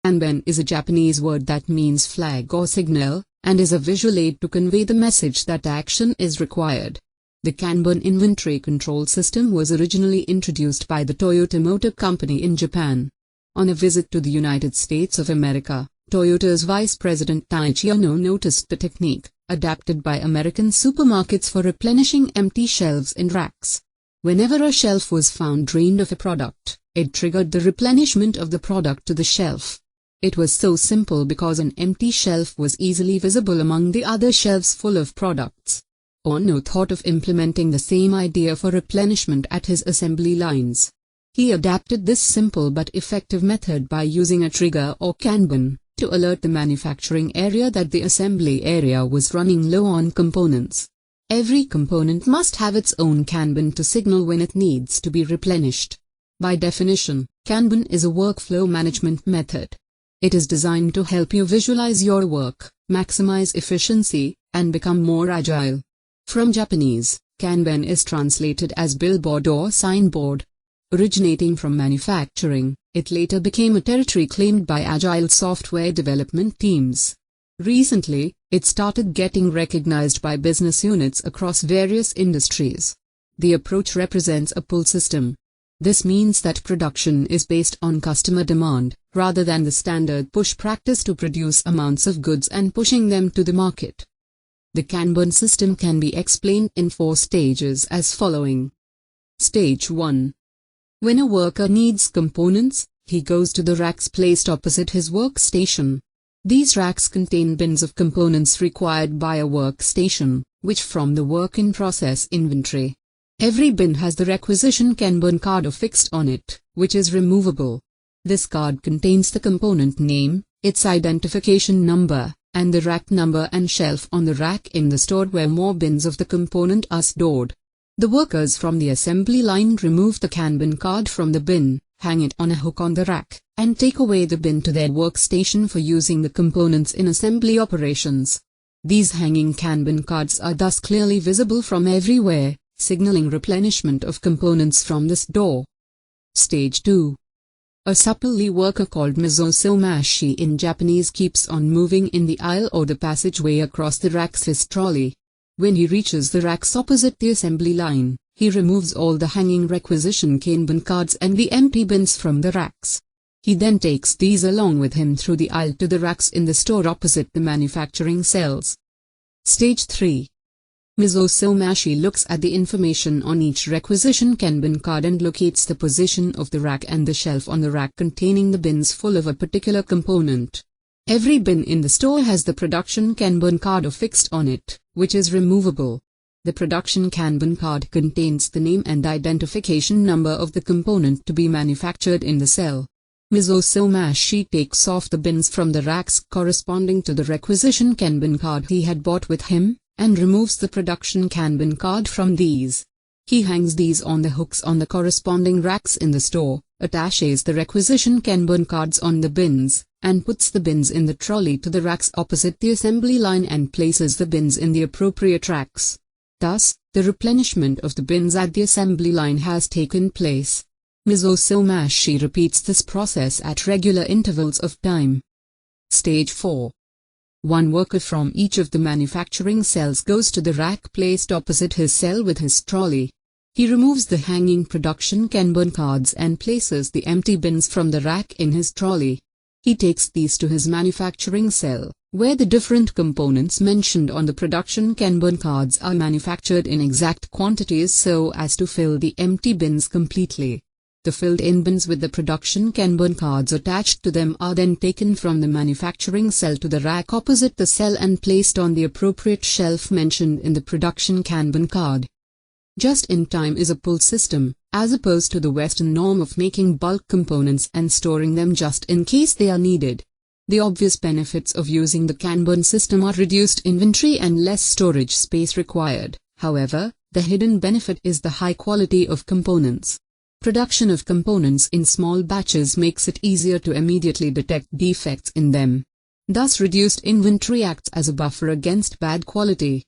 Kanban is a Japanese word that means flag or signal, and is a visual aid to convey the message that action is required. The Kanban inventory control system was originally introduced by the Toyota Motor Company in Japan. On a visit to the United States of America, Toyota's Vice President Taiichi Ono noticed the technique, adapted by American supermarkets for replenishing empty shelves in racks. Whenever a shelf was found drained of a product, it triggered the replenishment of the product to the shelf. It was so simple because an empty shelf was easily visible among the other shelves full of products. Ono thought of implementing the same idea for replenishment at his assembly lines. He adapted this simple but effective method by using a trigger or Kanban to alert the manufacturing area that the assembly area was running low on components. Every component must have its own Kanban to signal when it needs to be replenished. By definition, Kanban is a workflow management method. It is designed to help you visualize your work, maximize efficiency, and become more agile. From Japanese, Kanban is translated as billboard or signboard. Originating from manufacturing, it later became a territory claimed by agile software development teams. Recently, it started getting recognized by business units across various industries. The approach represents a pull system. This means that production is based on customer demand, rather than the standard push practice to produce amounts of goods and pushing them to the market. The Kanban system can be explained in 4 stages as following. Stage 1. When a worker needs components, he goes to the racks placed opposite his workstation. These racks contain bins of components required by a workstation, which form the work-in-process inventory. Every bin has the requisition Kanban card affixed on it, which is removable. This card contains the component name, its identification number, and the rack number and shelf on the rack in the store where more bins of the component are stored. The workers from the assembly line remove the Kanban card from the bin, hang it on a hook on the rack, and take away the bin to their workstation for using the components in assembly operations. These hanging Kanban cards are thus clearly visible from everywhere, signaling replenishment of components from the store. Stage 2. A supplely worker called mizosomashi in Japanese keeps on moving in the aisle or the passageway across the racks his trolley. When he reaches the racks opposite the assembly line, he removes all the hanging requisition Kanban cards and the empty bins from the racks. He then takes these along with him through the aisle to the racks in the store opposite the manufacturing cells. Stage 3. Mizosomashi looks at the information on each requisition Kanban card and locates the position of the rack and the shelf on the rack containing the bins full of a particular component. Every bin in the store has the production Kanban card affixed on it, which is removable. The production Kanban card contains the name and identification number of the component to be manufactured in the cell. Mizosomashi takes off the bins from the racks corresponding to the requisition Kanban card he had bought with him, and removes the production Kanban card from these. He hangs these on the hooks on the corresponding racks in the store, attaches the requisition Kanban cards on the bins, and puts the bins in the trolley to the racks opposite the assembly line and places the bins in the appropriate racks. Thus, the replenishment of the bins at the assembly line has taken place. Mizosomashi repeats this process at regular intervals of time. Stage 4. One worker from each of the manufacturing cells goes to the rack placed opposite his cell with his trolley. He removes the hanging production Kanban cards and places the empty bins from the rack in his trolley. He takes these to his manufacturing cell, where the different components mentioned on the production Kanban cards are manufactured in exact quantities so as to fill the empty bins completely. The filled-in bins with the production Kanban cards attached to them are then taken from the manufacturing cell to the rack opposite the cell and placed on the appropriate shelf mentioned in the production Kanban card. Just-in-time is a pull system, as opposed to the Western norm of making bulk components and storing them just in case they are needed. The obvious benefits of using the Kanban system are reduced inventory and less storage space required. However, the hidden benefit is the high quality of components. Production of components in small batches makes it easier to immediately detect defects in them. Thus reduced inventory acts as a buffer against bad quality.